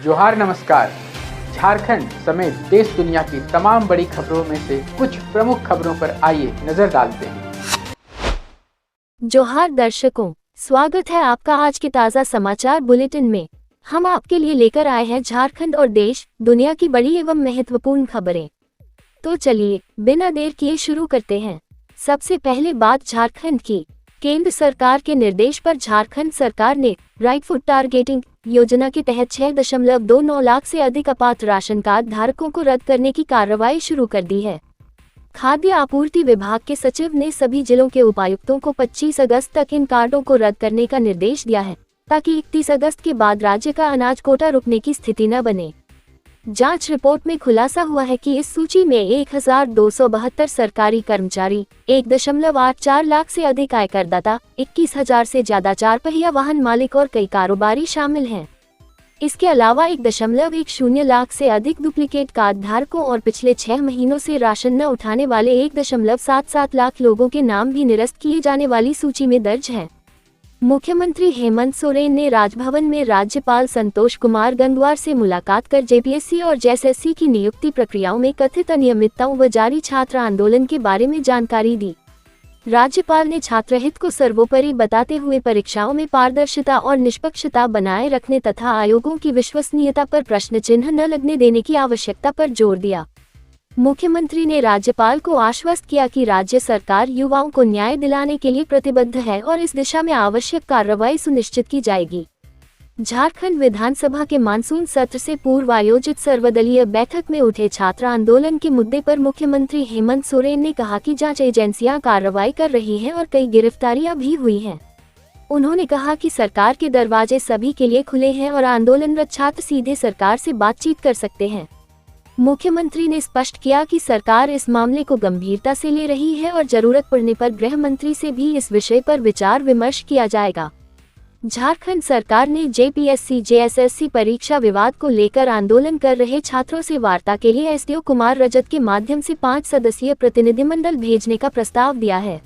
जोहार नमस्कार। झारखंड समेत देश दुनिया की तमाम बड़ी खबरों में से कुछ प्रमुख खबरों पर आइए नजर डालते हैं। जोहार दर्शकों, स्वागत है आपका आज के ताज़ा समाचार बुलेटिन में। हम आपके लिए लेकर आए हैं झारखंड और देश दुनिया की बड़ी एवं महत्वपूर्ण खबरें। तो चलिए बिना देर किए शुरू करते हैं। सबसे पहले बात झारखंड की। केंद्र सरकार के निर्देश पर झारखंड सरकार ने राइट फूड टारगेटिंग योजना के तहत 6.29 लाख से अधिक अपात्र राशन कार्ड धारकों को रद्द करने की कार्रवाई शुरू कर दी है। खाद्य आपूर्ति विभाग के सचिव ने सभी जिलों के उपायुक्तों को 25 अगस्त तक इन कार्डों को रद्द करने का निर्देश दिया है, ताकि 31 अगस्त के बाद राज्य का अनाज कोटा रुकने की स्थिति न बने। जांच रिपोर्ट में खुलासा हुआ है कि इस सूची में 1272 सरकारी कर्मचारी, 1.84 लाख से अधिक आयकरदाता, 21,000 से ज्यादा 4 पहिया वाहन मालिक और कई कारोबारी शामिल हैं। इसके अलावा 1.10 लाख से अधिक डुप्लीकेट कार्ड धारकों और पिछले 6 महीनों से राशन न उठाने वाले 1.77 लाख लोगों के नाम भी निरस्त किए जाने वाली सूची में दर्ज हैं। मुख्यमंत्री हेमंत सोरेन ने राजभवन में राज्यपाल संतोष कुमार गंगवार से मुलाकात कर जेपीएससी और जेएसएससी की नियुक्ति प्रक्रियाओं में कथित अनियमितताओं व जारी छात्र आंदोलन के बारे में जानकारी दी। राज्यपाल ने छात्रहित को सर्वोपरि बताते हुए परीक्षाओं में पारदर्शिता और निष्पक्षता बनाए रखने तथा आयोगों की विश्वसनीयता पर प्रश्न चिन्ह न लगने देने की आवश्यकता पर जोर दिया। मुख्यमंत्री ने राज्यपाल को आश्वस्त किया कि राज्य सरकार युवाओं को न्याय दिलाने के लिए प्रतिबद्ध है और इस दिशा में आवश्यक कार्रवाई सुनिश्चित की जाएगी। झारखंड विधानसभा के मानसून सत्र से पूर्व आयोजित सर्वदलीय बैठक में उठे छात्र आंदोलन के मुद्दे पर मुख्यमंत्री हेमंत सोरेन ने कहा कि जांच एजेंसियां कार्रवाई कर रही हैं और कई गिरफ्तारियां भी हुई हैं। उन्होंने कहा कि सरकार के दरवाजे सभी के लिए खुले हैं और आंदोलनरत छात्र सीधे सरकार से बातचीत कर सकते हैं। मुख्यमंत्री ने स्पष्ट किया कि सरकार इस मामले को गंभीरता से ले रही है और जरूरत पड़ने पर गृह मंत्री से भी इस विषय पर विचार विमर्श किया जाएगा। झारखंड सरकार ने जेपीएससी जेएसएससी परीक्षा विवाद को लेकर आंदोलन कर रहे छात्रों से वार्ता के लिए एसडीओ कुमार रजत के माध्यम से 5 सदस्यीय प्रतिनिधिमंडल भेजने का प्रस्ताव दिया है।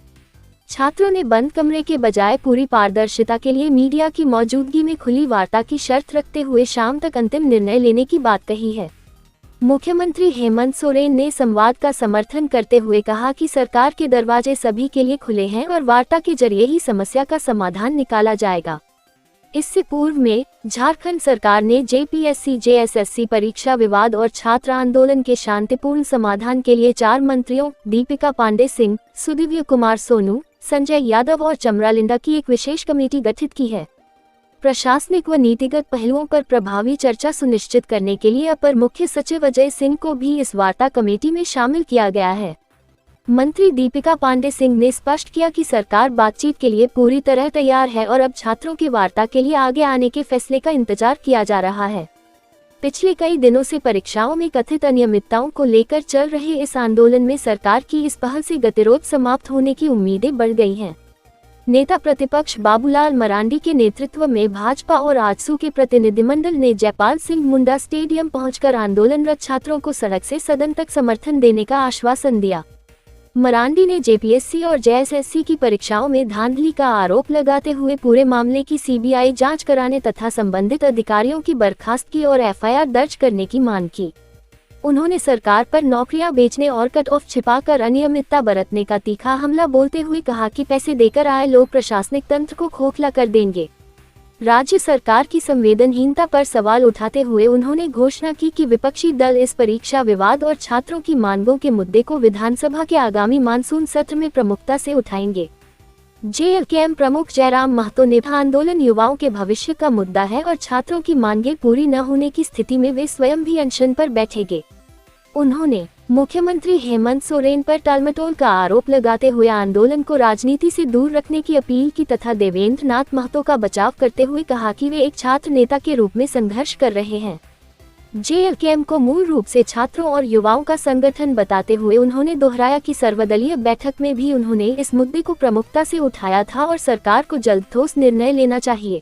छात्रों ने बंद कमरे के बजाय पूरी पारदर्शिता के लिए मीडिया की मौजूदगी में खुली वार्ता की शर्त रखते हुए शाम तक अंतिम निर्णय लेने की बात कही है। मुख्यमंत्री हेमंत सोरेन ने संवाद का समर्थन करते हुए कहा कि सरकार के दरवाजे सभी के लिए खुले हैं और वार्ता के जरिए ही समस्या का समाधान निकाला जाएगा। इससे पूर्व में झारखंड सरकार ने जेपीएससी जेएसएससी परीक्षा विवाद और छात्र आंदोलन के शांतिपूर्ण समाधान के लिए 4 मंत्रियों दीपिका पांडे सिंह, सुदिव्य कुमार सोनू, संजय यादव और चमरालिंदा की एक विशेष कमेटी गठित की है। प्रशासनिक व नीतिगत पहलुओं पर प्रभावी चर्चा सुनिश्चित करने के लिए अपर मुख्य सचिव अजय सिंह को भी इस वार्ता कमेटी में शामिल किया गया है। मंत्री दीपिका पांडे सिंह ने स्पष्ट किया कि सरकार बातचीत के लिए पूरी तरह तैयार है और अब छात्रों की वार्ता के लिए आगे आने के फैसले का इंतजार किया जा रहा है। पिछले कई दिनों से परीक्षाओं में कथित अनियमितताओं को लेकर चल रहे इस आंदोलन में सरकार की इस पहल से गतिरोध समाप्त होने की उम्मीदें बढ़ गई हैं। नेता प्रतिपक्ष बाबूलाल मरांडी के नेतृत्व में भाजपा और आजसू के प्रतिनिधिमंडल ने जयपाल सिंह मुंडा स्टेडियम पहुंचकर आंदोलनरत छात्रों को सड़क से सदन तक समर्थन देने का आश्वासन दिया। मरांडी ने जेपीएससी और जेएसएससी की परीक्षाओं में धांधली का आरोप लगाते हुए पूरे मामले की सीबीआई जांच कराने तथा संबंधित अधिकारियों की बर्खास्तगी और एफआईआर दर्ज करने की मांग की। उन्होंने सरकार पर नौकरियां बेचने और कट ऑफ छिपाकर अनियमितता बरतने का तीखा हमला बोलते हुए कहा कि पैसे देकर आए लोग प्रशासनिक तंत्र को खोखला कर देंगे। राज्य सरकार की संवेदनहीनता पर सवाल उठाते हुए उन्होंने घोषणा की कि विपक्षी दल इस परीक्षा विवाद और छात्रों की मांगों के मुद्दे को विधानसभा के आगामी मानसून सत्र में प्रमुखता से उठाएंगे। जेएलकेएम प्रमुख जयराम महतो ने आंदोलन युवाओं के भविष्य का मुद्दा है और छात्रों की मांगें पूरी न होने की स्थिति में वे स्वयं भी अनशन पर बैठेंगे। उन्होंने मुख्यमंत्री हेमंत सोरेन पर टालमटोल का आरोप लगाते हुए आंदोलन को राजनीति से दूर रखने की अपील की तथा देवेंद्र नाथ महतो का बचाव करते हुए कहा कि वे एक छात्र नेता के रूप में संघर्ष कर रहे हैं। जेएलकेएम को मूल रूप से छात्रों और युवाओं का संगठन बताते हुए उन्होंने दोहराया कि सर्वदलीय बैठक में भी उन्होंने इस मुद्दे को प्रमुखता से उठाया था और सरकार को जल्द ठोस निर्णय लेना चाहिए।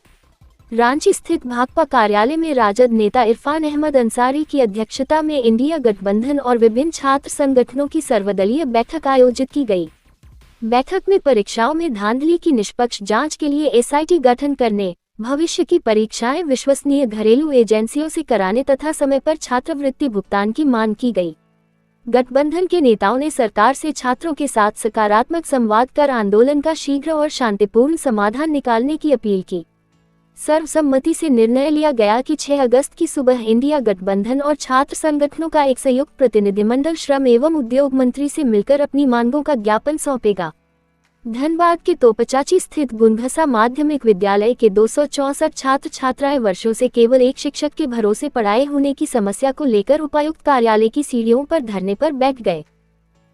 रांची स्थित भाकपा कार्यालय में राजद नेता इरफान अहमद अंसारी की अध्यक्षता में इंडिया गठबंधन और विभिन्न छात्र संगठनों की सर्वदलीय बैठक आयोजित की गई। बैठक में परीक्षाओं में धांधली की निष्पक्ष जांच के लिए एसआईटी गठन करने, भविष्य की परीक्षाएं विश्वसनीय घरेलू एजेंसियों से कराने तथा समय पर छात्रवृत्ति भुगतान की मांग की गई। गठबंधन के नेताओं ने सरकार से छात्रों के साथ सकारात्मक संवाद कर आंदोलन का शीघ्र और शांतिपूर्ण समाधान निकालने की अपील की। सर्वसम्मति से निर्णय लिया गया कि 6 अगस्त की सुबह इंडिया गठबंधन और छात्र संगठनों का एक संयुक्त प्रतिनिधिमंडल श्रम एवं उद्योग मंत्री से मिलकर अपनी मांगों का ज्ञापन सौंपेगा। धनबाद के तोपचाची स्थित गुनघसा माध्यमिक विद्यालय के 264 छात्र छात्राएं वर्षों से केवल एक शिक्षक के भरोसे पढ़ाए होने की समस्या को लेकर उपायुक्त कार्यालय की सीढ़ियों पर धरने पर बैठ गए।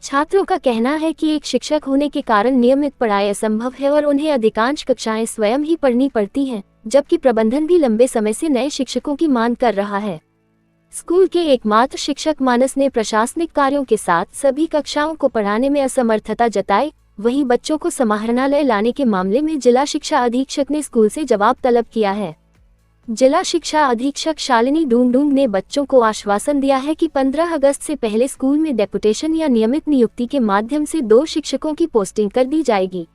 छात्रों का कहना है कि एक शिक्षक होने के कारण नियमित पढ़ाई असंभव है और उन्हें अधिकांश कक्षाएं स्वयं ही पढ़नी पड़ती हैं, जबकि प्रबंधन भी लंबे समय से नए शिक्षकों की मांग कर रहा है। स्कूल के एकमात्र शिक्षक मानस ने प्रशासनिक कार्यों के साथ सभी कक्षाओं को पढ़ाने में असमर्थता जताई। वहीं बच्चों को समाहरणालय लाने के मामले में जिला शिक्षा अधीक्षक ने स्कूल से जवाब तलब किया है। जिला शिक्षा अधीक्षक शालिनी डूंगडूंग ने बच्चों को आश्वासन दिया है कि 15 अगस्त से पहले स्कूल में डेपुटेशन या नियमित नियुक्ति के माध्यम से 2 शिक्षकों की पोस्टिंग कर दी जाएगी।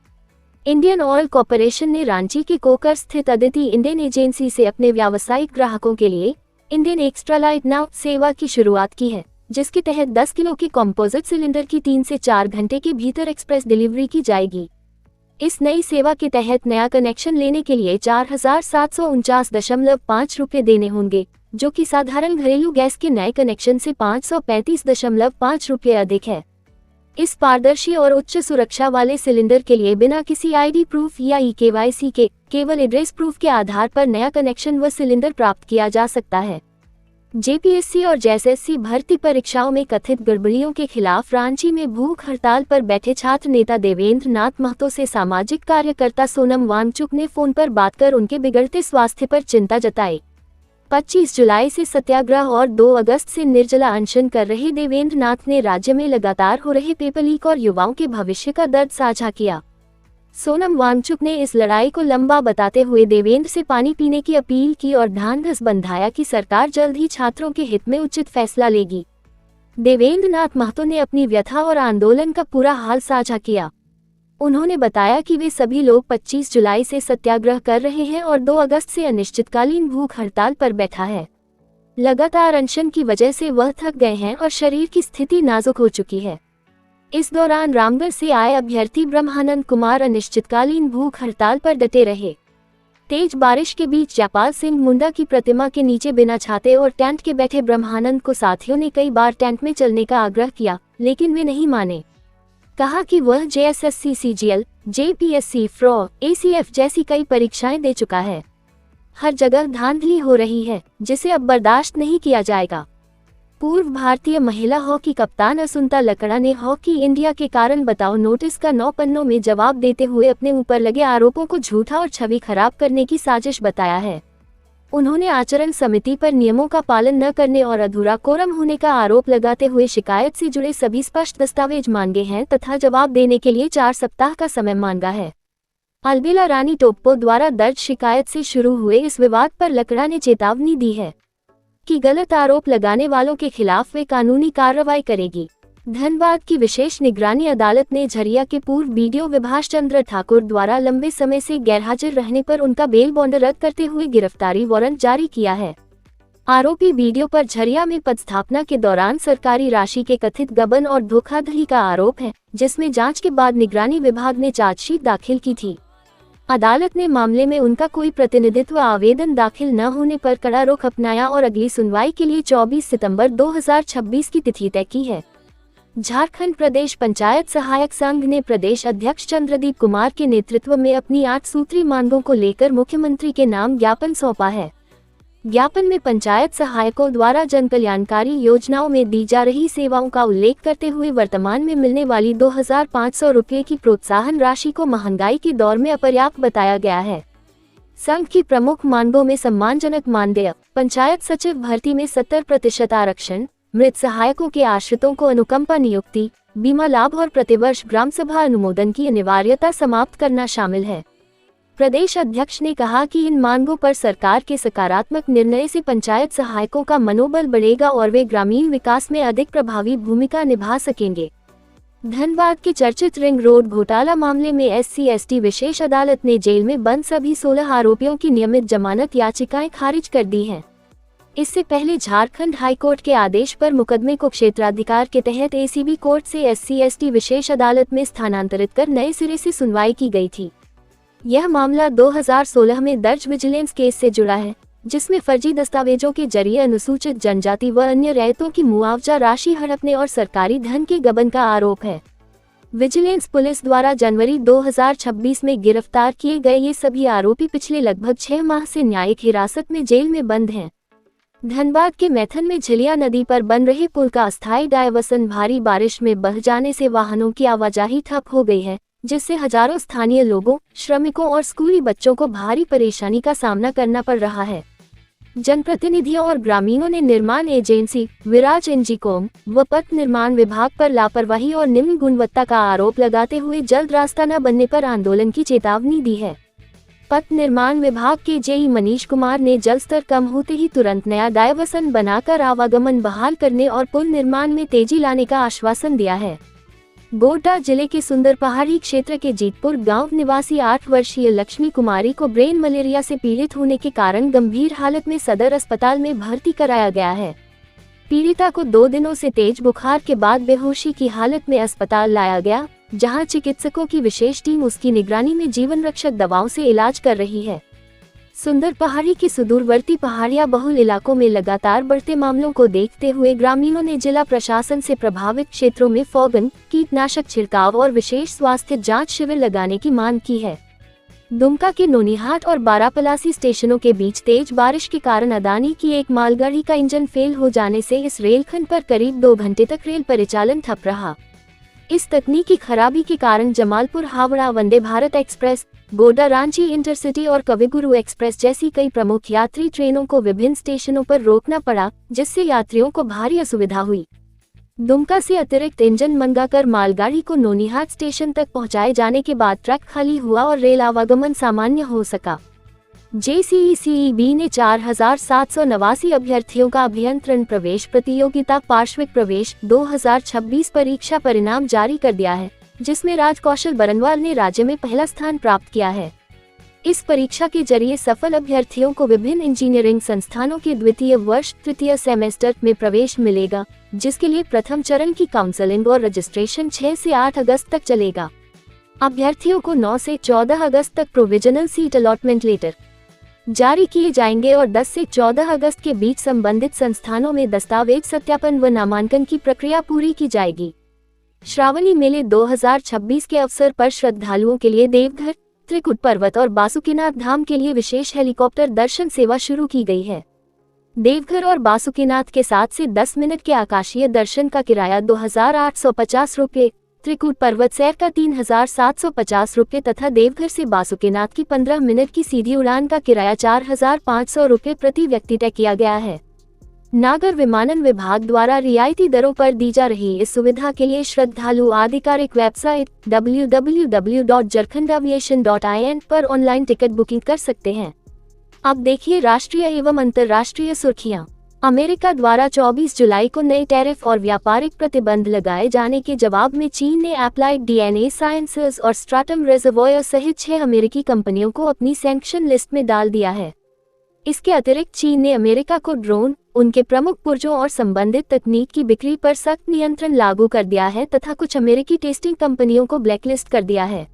इंडियन ऑयल कॉरपोरेशन ने रांची के कोकर स्थित अदिति इंडियन एजेंसी से अपने व्यावसायिक ग्राहकों के लिए इंडियन एक्स्ट्रा लाइट नाउ सेवा की शुरुआत की है, जिसके तहत 10 किलो के कॉम्पोजिट सिलेंडर की 3 से 4 घंटे के भीतर एक्सप्रेस डिलीवरी की जाएगी। इस नई सेवा के तहत नया कनेक्शन लेने के लिए 4749.5 रुपये देने होंगे, जो कि साधारण घरेलू गैस के नए कनेक्शन से 535.5 रुपये अधिक है। इस पारदर्शी और उच्च सुरक्षा वाले सिलेंडर के लिए बिना किसी आईडी प्रूफ या EKYC के केवल एड्रेस प्रूफ के आधार पर नया कनेक्शन व सिलेंडर प्राप्त किया जा सकता है। JPSC और JSSC भर्ती परीक्षाओं में कथित गड़बड़ियों के खिलाफ रांची में भूख हड़ताल पर बैठे छात्र नेता देवेंद्र नाथ महतो से सामाजिक कार्यकर्ता सोनम वांगचुक ने फोन पर बात कर उनके बिगड़ते स्वास्थ्य पर चिंता जताई। 25 जुलाई से सत्याग्रह और 2 अगस्त से निर्जला अनशन कर रहे देवेंद्र नाथ ने राज्य में लगातार हो रहे पेपर लीक और युवाओं के भविष्य का दर्द साझा किया। सोनम वांगचुक ने इस लड़ाई को लंबा बताते हुए देवेंद्र से पानी पीने की अपील की और ढांढस बंधाया कि सरकार जल्द ही छात्रों के हित में उचित फैसला लेगी। देवेंद्र नाथ महतो ने अपनी व्यथा और आंदोलन का पूरा हाल साझा किया। उन्होंने बताया कि वे सभी लोग 25 जुलाई से सत्याग्रह कर रहे हैं और 2 अगस्त से अनिश्चितकालीन भूख हड़ताल पर बैठा है। लगातार अनशन की वजह से वह थक गए हैं और शरीर की स्थिति नाजुक हो चुकी है। इस दौरान रामगढ़ से आए अभ्यर्थी ब्रह्मानंद कुमार अनिश्चितकालीन भूख हड़ताल पर डटे रहे। तेज बारिश के बीच जयपाल सिंह मुंडा की प्रतिमा के नीचे बिना छाते और टेंट के बैठे ब्रह्मानंद को साथियों ने कई बार टेंट में चलने का आग्रह किया, लेकिन वे नहीं माने। कहा कि वह JSSC CGL, JPSC, FRO, ACF जैसी कई परीक्षाएं दे चुका है। हर जगह धांधली हो रही है, जिसे अब बर्दाश्त नहीं किया जाएगा। पूर्व भारतीय महिला हॉकी कप्तान असुंता लकड़ा ने हॉकी इंडिया के कारण बताओ नोटिस का 9 पन्नों में जवाब देते हुए अपने ऊपर लगे आरोपों को झूठा और छवि खराब करने की साजिश बताया है। उन्होंने आचरण समिति पर नियमों का पालन न करने और अधूरा कोरम होने का आरोप लगाते हुए शिकायत से जुड़े सभी स्पष्ट दस्तावेज मांगे हैं तथा जवाब देने के लिए 4 सप्ताह का समय मांगा है। अलबेला रानी टोप्पो द्वारा दर्ज शिकायत से शुरू हुए इस विवाद पर लकड़ा ने चेतावनी दी है कि गलत आरोप लगाने वालों के खिलाफ वे कानूनी कार्रवाई करेगी। धनबाद की विशेष निगरानी अदालत ने झरिया के पूर्व BDO विभाष चंद्र ठाकुर द्वारा लंबे समय से गैरहाजिर रहने पर उनका बेल बॉन्ड रद्द करते हुए गिरफ्तारी वारंट जारी किया है। आरोपी BDO पर झरिया में पदस्थापना के दौरान सरकारी राशि के कथित गबन और धोखाधड़ी का आरोप है, जिसमें जांच के बाद निगरानी विभाग ने चार्जशीट दाखिल की थी। अदालत ने मामले में उनका कोई प्रतिनिधित्व आवेदन दाखिल न होने पर कड़ा रुख अपनाया और अगली सुनवाई के लिए 24 सितंबर 2026 की तिथि तय की है। झारखंड प्रदेश पंचायत सहायक संघ ने प्रदेश अध्यक्ष चंद्रदीप कुमार के नेतृत्व में अपनी 8 सूत्री मांगों को लेकर मुख्यमंत्री के नाम ज्ञापन सौंपा है। ज्ञापन में पंचायत सहायकों द्वारा जन कल्याणकारी योजनाओं में दी जा रही सेवाओं का उल्लेख करते हुए वर्तमान में मिलने वाली 2500 रुपये की प्रोत्साहन राशि को महंगाई के दौर में अपर्याप्त बताया गया है। संघ की प्रमुख मांगों में सम्मानजनक मानदेय, पंचायत सचिव भर्ती में 70% आरक्षण, मृत सहायकों के आश्रितों को अनुकंपा नियुक्ति, बीमा लाभ और प्रतिवर्ष ग्राम सभा अनुमोदन की अनिवार्यता समाप्त करना शामिल है। प्रदेश अध्यक्ष ने कहा कि इन मांगों पर सरकार के सकारात्मक निर्णय से पंचायत सहायकों का मनोबल बढ़ेगा और वे ग्रामीण विकास में अधिक प्रभावी भूमिका निभा सकेंगे। धनबाद के चर्चित रिंग रोड घोटाला मामले में SC/ST विशेष अदालत ने जेल में बंद सभी 16 आरोपियों की नियमित जमानत याचिकाएं खारिज कर दी हैं। इससे पहले झारखंड हाईकोर्ट के आदेश पर मुकदमे को क्षेत्राधिकार के तहत ACB कोर्ट से SC/ST विशेष अदालत में स्थानांतरित कर नए सिरे से सुनवाई की गई थी। यह मामला 2016 में दर्ज विजिलेंस केस से जुड़ा है, जिसमें फर्जी दस्तावेजों के जरिए अनुसूचित जनजाति व अन्य रैयतों की मुआवजा राशि हड़पने और सरकारी धन के गबन का आरोप है। विजिलेंस पुलिस द्वारा जनवरी 2026 में गिरफ्तार किए गए ये सभी आरोपी पिछले लगभग 6 माह से न्यायिक हिरासत में जेल में बंद हैं। धनबाद के मैथन में झिलिया नदी पर बन रहे पुल का अस्थायी डायवर्सन भारी बारिश में बह जाने से वाहनों की आवाजाही ठप हो गई है, जिससे हजारों स्थानीय लोगों, श्रमिकों और स्कूली बच्चों को भारी परेशानी का सामना करना पड़ रहा है। जनप्रतिनिधियों और ग्रामीणों ने निर्माण एजेंसी विराज इंजीकोम व पथ निर्माण विभाग पर लापरवाही और निम्न गुणवत्ता का आरोप लगाते हुए जल्द रास्ता न बनने पर आंदोलन की चेतावनी दी है। पथ निर्माण विभाग के JE मनीष कुमार ने जल स्तर कम होते ही तुरंत नया डायवर्सन बनाकर आवागमन बहाल करने और पुल निर्माण में तेजी लाने का आश्वासन दिया है। गोड्डा जिले के सुंदर पहाड़ी क्षेत्र के जीतपुर गांव निवासी 8 वर्षीय लक्ष्मी कुमारी को ब्रेन मलेरिया से पीड़ित होने के कारण गंभीर हालत में सदर अस्पताल में भर्ती कराया गया है। पीड़िता को 2 दिनों से तेज बुखार के बाद बेहोशी की हालत में अस्पताल लाया गया, जहां चिकित्सकों की विशेष टीम उसकी निगरानी में जीवन रक्षक दवाओं से इलाज कर रही है। सुंदर पहाड़ी के सुदूरवर्ती पहाड़िया बहुल इलाकों में लगातार बढ़ते मामलों को देखते हुए ग्रामीणों ने जिला प्रशासन से प्रभावित क्षेत्रों में फॉगन, कीटनाशक छिड़काव और विशेष स्वास्थ्य जांच शिविर लगाने की मांग की है। दुमका के नोनीहाट और बारापलासी स्टेशनों के बीच तेज बारिश के कारण अदानी की एक मालगाड़ी का इंजन फेल हो जाने से इस रेलखंड पर करीब 2 घंटे तक रेल परिचालन ठप रहा। इस तकनीकी खराबी के कारण जमालपुर हावड़ा वंदे भारत एक्सप्रेस, गोड्डा रांची इंटरसिटी और कविगुरु एक्सप्रेस जैसी कई प्रमुख यात्री ट्रेनों को विभिन्न स्टेशनों पर रोकना पड़ा, जिससे यात्रियों को भारी असुविधा हुई। दुमका से अतिरिक्त इंजन मंगाकर मालगाड़ी को नोनीहाट स्टेशन तक पहुंचाए जाने के बाद ट्रैक खाली हुआ और रेल आवागमन सामान्य हो सका। JCECEB ने 4789 अभ्यर्थियों का अभियंत्रण प्रवेश प्रतियोगिता पार्श्विक प्रवेश 2026 परीक्षा परिणाम जारी कर दिया है, जिसमें राजकौशल बरनवाल ने राज्य में पहला स्थान प्राप्त किया है। इस परीक्षा के जरिए सफल अभ्यर्थियों को विभिन्न इंजीनियरिंग संस्थानों के द्वितीय वर्ष तृतीय सेमेस्टर में प्रवेश मिलेगा, जिसके लिए प्रथम चरण की काउंसलिंग और रजिस्ट्रेशन 6 से 8 अगस्त तक चलेगा। अभ्यर्थियों को 9 से 14 अगस्त तक प्रोविजनल सीट अलॉटमेंट लेटर जारी किए जाएंगे और 10 से 14 अगस्त के बीच संबंधित संस्थानों में दस्तावेज सत्यापन व नामांकन की प्रक्रिया पूरी की जाएगी। श्रावणी मेले 2026 के अवसर पर श्रद्धालुओं के लिए देवघर, त्रिकुट पर्वत और बासुकीनाथ धाम के लिए विशेष हेलीकॉप्टर दर्शन सेवा शुरू की गई है। देवघर और बासुकीनाथ के 7 से 10 मिनट के आकाशीय दर्शन का किराया 2850 रुपये, त्रिकुट पर्वत सैर का 3750 रुपये तथा देवघर से बासुकीनाथ की 15 मिनट की सीधी उड़ान का किराया 4500 रुपये प्रति व्यक्ति तय किया गया है। नागर विमानन विभाग द्वारा रियायती दरों पर दी जा रही इस सुविधा के लिए श्रद्धालु आधिकारिक वेबसाइट www.jharkhandaviation.in पर ऑनलाइन टिकट बुकिंग कर सकते हैं। अब देखिए राष्ट्रीय एवं अंतर्राष्ट्रीय सुर्खियां। अमेरिका द्वारा 24 जुलाई को नए टैरिफ और व्यापारिक प्रतिबंध लगाए जाने के जवाब में चीन ने एप्लाइड DNA साइंसेज और स्ट्राटम रिजर्वॉयर सहित 6 अमेरिकी कंपनियों को अपनी सैंक्शन लिस्ट में डाल दिया है। इसके अतिरिक्त चीन ने अमेरिका को ड्रोन, उनके प्रमुख पुर्जों और संबंधित तकनीक की बिक्री पर सख्त नियंत्रण लागू कर दिया है तथा कुछ अमेरिकी टेस्टिंग कंपनियों को ब्लैकलिस्ट कर दिया है।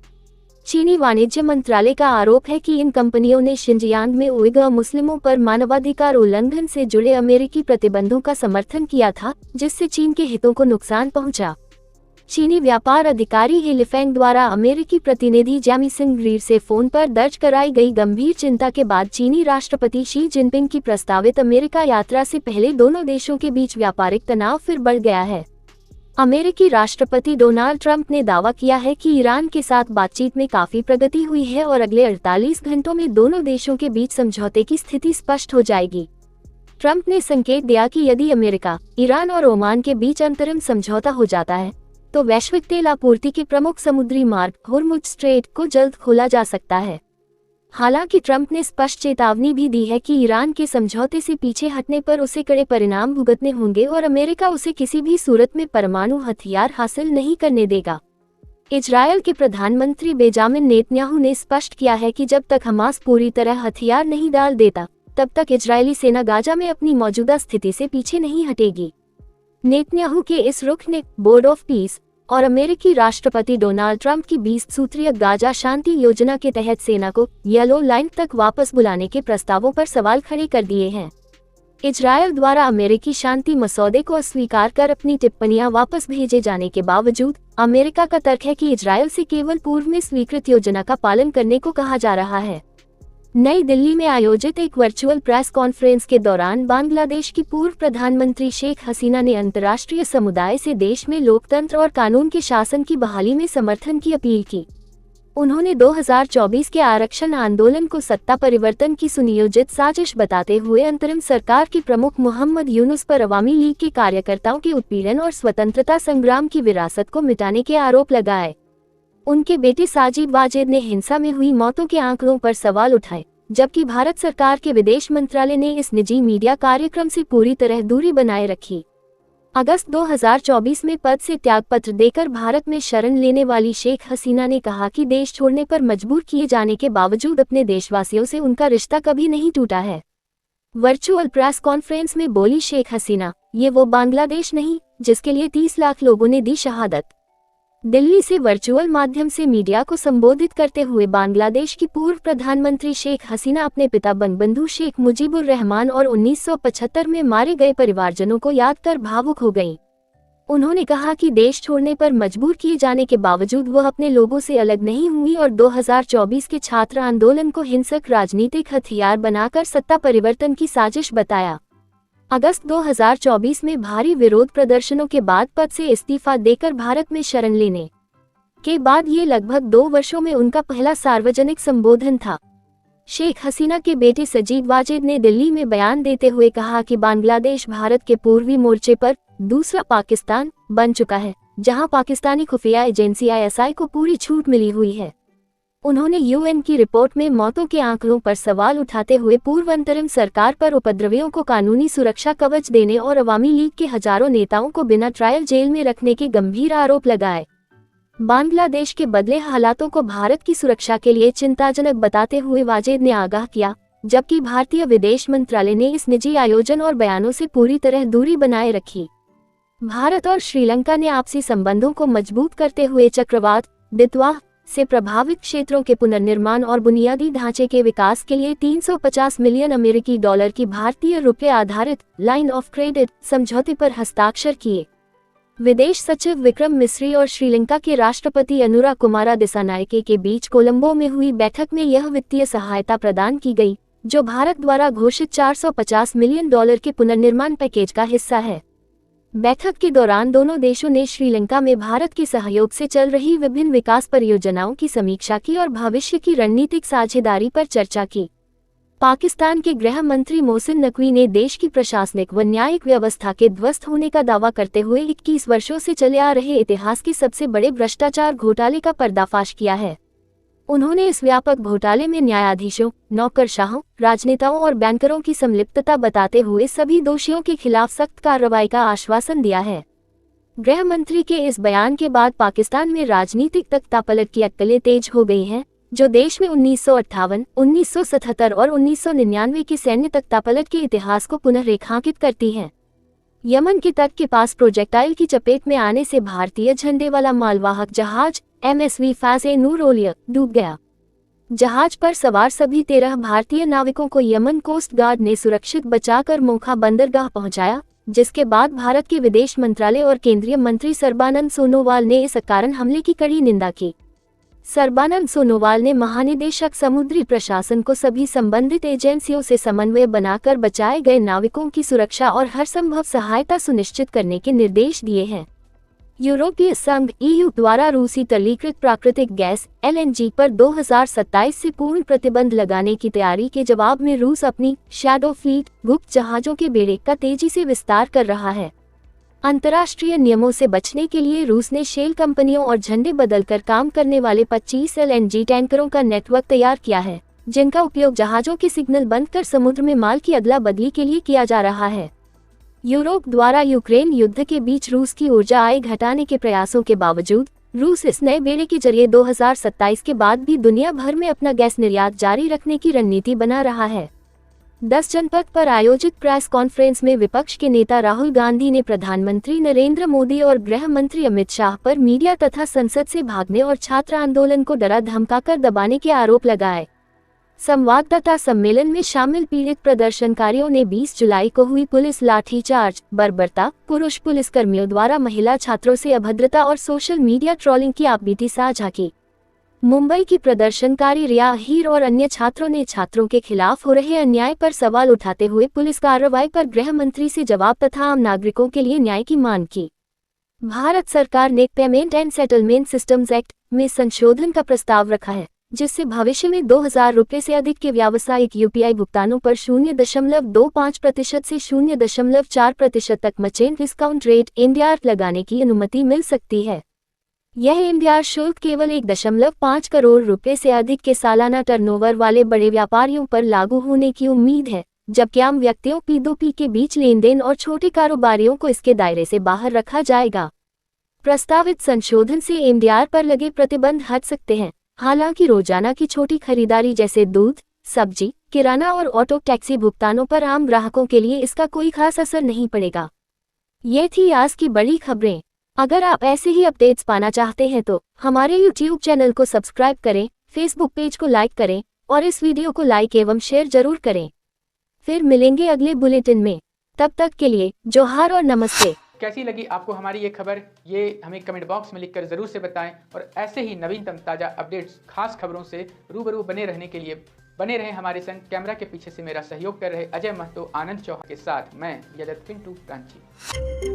चीनी वाणिज्य मंत्रालय का आरोप है कि इन कंपनियों ने शिनजियांग में उइगर मुस्लिमों पर मानवाधिकार उल्लंघन से जुड़े अमेरिकी प्रतिबंधों का समर्थन किया था, जिससे चीन के हितों को नुकसान पहुंचा। चीनी व्यापार अधिकारी हे लिफेंग द्वारा अमेरिकी प्रतिनिधि जैमी ग्रीर से फोन पर दर्ज कराई गई गंभीर चिंता के बाद चीनी राष्ट्रपति शी जिनपिंग की प्रस्तावित अमेरिका यात्रा से पहले दोनों देशों के बीच व्यापारिक तनाव फिर बढ़ गया है। अमेरिकी राष्ट्रपति डोनाल्ड ट्रंप ने दावा किया है कि ईरान के साथ बातचीत में काफी प्रगति हुई है और अगले 48 घंटों में दोनों देशों के बीच समझौते की स्थिति स्पष्ट हो जाएगी। ट्रंप ने संकेत दिया कि यदि अमेरिका, ईरान और ओमान के बीच अंतरिम समझौता हो जाता है तो वैश्विक तेल आपूर्ति के प्रमुख समुद्री मार्ग होर्मुज स्ट्रेट को जल्द खोला जा सकता है। हालांकि ट्रंप ने स्पष्ट चेतावनी भी दी है कि ईरान के समझौते से पीछे हटने पर उसे कड़े परिणाम भुगतने होंगे और अमेरिका उसे किसी भी सूरत में परमाणु हथियार हासिल नहीं करने देगा। इजरायल के प्रधानमंत्री बेंजामिन नेतन्याहू ने स्पष्ट किया है कि जब तक हमास पूरी तरह हथियार नहीं डाल देता, तब तक इजरायली सेना गाजा में अपनी मौजूदा स्थिति से पीछे नहीं हटेगी। नेतन्याहू के इस रुख ने बोर्ड ऑफ पीस और अमेरिकी राष्ट्रपति डोनाल्ड ट्रंप की 20 सूत्रीय गाजा शांति योजना के तहत सेना को येलो लाइन तक वापस बुलाने के प्रस्तावों पर सवाल खड़े कर दिए हैं। इजरायल द्वारा अमेरिकी शांति मसौदे को अस्वीकार कर अपनी टिप्पणियां वापस भेजे जाने के बावजूद अमेरिका का तर्क है कि इजरायल से केवल पूर्व में स्वीकृत योजना का पालन करने को कहा जा रहा है। नई दिल्ली में आयोजित एक वर्चुअल प्रेस कॉन्फ्रेंस के दौरान बांग्लादेश की पूर्व प्रधानमंत्री शेख हसीना ने अंतर्राष्ट्रीय समुदाय से देश में लोकतंत्र और कानून के शासन की बहाली में समर्थन की अपील की। उन्होंने 2024 के आरक्षण आंदोलन को सत्ता परिवर्तन की सुनियोजित साजिश बताते हुए अंतरिम सरकार के प्रमुख मोहम्मद यूनुस पर अवामी लीग के कार्यकर्ताओं के उत्पीड़न और स्वतंत्रता संग्राम की विरासत को मिटाने के आरोप लगाए। उनके बेटे साजिद वाजेद ने हिंसा में हुई मौतों के आंकड़ों पर सवाल उठाए, जबकि भारत सरकार के विदेश मंत्रालय ने इस निजी मीडिया कार्यक्रम से पूरी तरह दूरी बनाए रखी। अगस्त 2024 में पद से त्यागपत्र देकर भारत में शरण लेने वाली शेख हसीना ने कहा कि देश छोड़ने पर मजबूर किए जाने के बावजूद अपने देशवासियों से उनका रिश्ता कभी नहीं टूटा है। वर्चुअल प्रेस कॉन्फ्रेंस में बोली शेख हसीना, ये वो बांग्लादेश नहीं जिसके लिए 30 लाख लोगों ने दी शहादत। दिल्ली से वर्चुअल माध्यम से मीडिया को संबोधित करते हुए बांग्लादेश की पूर्व प्रधानमंत्री शेख हसीना अपने पिता बंगबंधु शेख मुजीबुर रहमान और 1975 में मारे गए परिवारजनों को याद कर भावुक हो गईं। उन्होंने कहा कि देश छोड़ने पर मजबूर किए जाने के बावजूद वह अपने लोगों से अलग नहीं हुई और 2024 के छात्र आंदोलन को हिंसक राजनीतिक हथियार बनाकर सत्ता परिवर्तन की साजिश बताया। अगस्त 2024 में भारी विरोध प्रदर्शनों के बाद पद से इस्तीफा देकर भारत में शरण लेने के बाद ये लगभग 2 वर्षों में उनका पहला सार्वजनिक संबोधन था। शेख हसीना के बेटे सजीद वाजेद ने दिल्ली में बयान देते हुए कहा कि बांग्लादेश भारत के पूर्वी मोर्चे पर दूसरा पाकिस्तान बन चुका है, जहां पाकिस्तानी खुफिया एजेंसी ISI को पूरी छूट मिली हुई है। उन्होंने UN की रिपोर्ट में मौतों के आंकड़ों पर सवाल उठाते हुए पूर्व अंतरिम सरकार पर उपद्रवियों को कानूनी सुरक्षा कवच देने और अवामी लीग के हजारों नेताओं को बिना ट्रायल जेल में रखने के गंभीर आरोप लगाए। बांग्लादेश के बदले हालातों को भारत की सुरक्षा के लिए चिंताजनक बताते हुए वाजेद ने आगाह किया, जबकि भारतीय विदेश मंत्रालय ने इस निजी आयोजन और बयानों से पूरी तरह दूरी बनाए रखी। भारत और श्रीलंका ने आपसी संबंधों को मजबूत करते हुए चक्रवात दितवाह से प्रभावित क्षेत्रों के पुनर्निर्माण और बुनियादी ढांचे के विकास के लिए 350 मिलियन अमेरिकी डॉलर की भारतीय रुपये आधारित लाइन ऑफ क्रेडिट समझौते पर हस्ताक्षर किए। विदेश सचिव विक्रम मिस्री और श्रीलंका के राष्ट्रपति अनुरा कुमारा दिसानायके के बीच कोलंबो में हुई बैठक में यह वित्तीय सहायता प्रदान की गई, जो भारत द्वारा घोषित 450 मिलियन डॉलर के पुनर्निर्माण पैकेज का हिस्सा है। बैठक के दौरान दोनों देशों ने श्रीलंका में भारत के सहयोग से चल रही विभिन्न विकास परियोजनाओं की समीक्षा की और भविष्य की रणनीतिक साझेदारी पर चर्चा की। पाकिस्तान के गृह मंत्री मोहसिन नकवी ने देश की प्रशासनिक व न्यायिक व्यवस्था के ध्वस्त होने का दावा करते हुए 21 वर्षों से चले आ रहे इतिहास के सबसे बड़े भ्रष्टाचार घोटाले का पर्दाफाश किया है। उन्होंने इस व्यापक घोटाले में न्यायाधीशों, नौकरशाहों, राजनेताओं और बैंकरों की संलिप्तता बताते हुए सभी दोषियों के खिलाफ सख्त कार्रवाई का आश्वासन दिया है। गृह मंत्री के इस बयान के बाद पाकिस्तान में राजनीतिक तख्तापलट की अटकलें तेज हो गई हैं, जो देश में 1958, 1977 और 1999 के सैन्य तख्तापलट के इतिहास को पुनः रेखांकित करती हैं। यमन के तट के पास प्रोजेक्टाइल की चपेट में आने से भारतीय झंडे वाला मालवाहक जहाज MSV फाज़-ए-नूर डूब गया। जहाज पर सवार सभी 13 भारतीय नाविकों को यमन कोस्ट गार्ड ने सुरक्षित बचाकर मोखा बंदरगाह पहुंचाया, जिसके बाद भारत के विदेश मंत्रालय और केंद्रीय मंत्री सर्बानंद सोनोवाल ने इस अकारण हमले की कड़ी निंदा की। सर्बानंद सोनोवाल ने महानिदेशक समुद्री प्रशासन को सभी संबंधित एजेंसियों से समन्वय बनाकर बचाए गए नाविकों की सुरक्षा और हर संभव सहायता सुनिश्चित करने के निर्देश दिए हैं। यूरोपीय संघ EU द्वारा रूसी तरलीकृत प्राकृतिक गैस LNG पर 2027 से पूर्ण प्रतिबंध लगाने की तैयारी के जवाब में रूस अपनी शैडो फ्लीट गुप्त जहाजों के बेड़े का तेजी से विस्तार कर रहा है। अंतर्राष्ट्रीय नियमों से बचने के लिए रूस ने शेल कंपनियों और झंडे बदलकर काम करने वाले 25 LNG टैंकरों का नेटवर्क तैयार किया है, जिनका उपयोग जहाजों के सिग्नल बंद कर समुद्र में माल की अदला बदली के लिए किया जा रहा है। यूरोप द्वारा यूक्रेन युद्ध के बीच रूस की ऊर्जा आय घटाने के प्रयासों के बावजूद रूस इस नए बेड़े के जरिए 2027 के बाद भी दुनिया भर में अपना गैस निर्यात जारी रखने की रणनीति बना रहा है। 10 जनपद पर आयोजित प्रेस कॉन्फ्रेंस में विपक्ष के नेता राहुल गांधी ने प्रधानमंत्री नरेंद्र मोदी और गृह मंत्री अमित शाह पर मीडिया तथा संसद से भागने और छात्र आंदोलन को डरा धमकाकर दबाने के आरोप लगाए। संवाददाता सम्मेलन में शामिल पीड़ित प्रदर्शनकारियों ने 20 जुलाई को हुई पुलिस लाठीचार्ज, बर्बरता, पुरुष पुलिसकर्मियों द्वारा महिला छात्रों से अभद्रता और सोशल मीडिया ट्रोलिंग की आपबीती साझा की। मुंबई की प्रदर्शनकारी रिया हीर और अन्य छात्रों ने छात्रों के खिलाफ हो रहे अन्याय पर सवाल उठाते हुए पुलिस कार्रवाई पर गृह मंत्री से जवाब तथा आम नागरिकों के लिए न्याय की मांग की। भारत सरकार ने payment and settlement systems act में संशोधन का प्रस्ताव रखा है, जिससे भविष्य में 2000 रुपये से अधिक के व्यावसायिक यूपीआई भुगतानों पर 0.25% से 0.4% तक मर्चेंट डिस्काउंट रेट (MDR) लगाने की अनुमति मिल सकती है। यह MDR शुल्क केवल 1.5 करोड़ रुपए से अधिक के सालाना टर्नओवर वाले बड़े व्यापारियों पर लागू होने की उम्मीद है, जबकि आम व्यक्तियों P2P के बीच लेनदेन और छोटे कारोबारियों को इसके दायरे से बाहर रखा जाएगा। प्रस्तावित संशोधन से MDR पर लगे प्रतिबंध हट सकते हैं। हालांकि रोजाना की छोटी खरीदारी जैसे दूध, सब्जी, किराना और ऑटो टैक्सी भुगतानों पर आम ग्राहकों के लिए इसका कोई खास असर नहीं पड़ेगा। ये थी आज की बड़ी खबरें। अगर आप ऐसे ही अपडेट्स पाना चाहते हैं तो हमारे YouTube चैनल को सब्सक्राइब करें, Facebook पेज को लाइक करें और इस वीडियो को लाइक एवं शेयर जरूर करें। फिर मिलेंगे अगले बुलेटिन में। तब तक के लिए जोहार और नमस्ते। कैसी लगी आपको हमारी ये खबर, ये हमें कमेंट बॉक्स में लिखकर ज़रूर से बताएं और ऐसे ही नवीनतम ताज़ा अपडेट्स, खास खबरों से रूबरू बने रहने के लिए बने रहें हमारे संग। कैमरा के पीछे से मेरा सहयोग कर रहे अजय महतो, आनंद चौहान के साथ मैं यजत पिंटू रांची।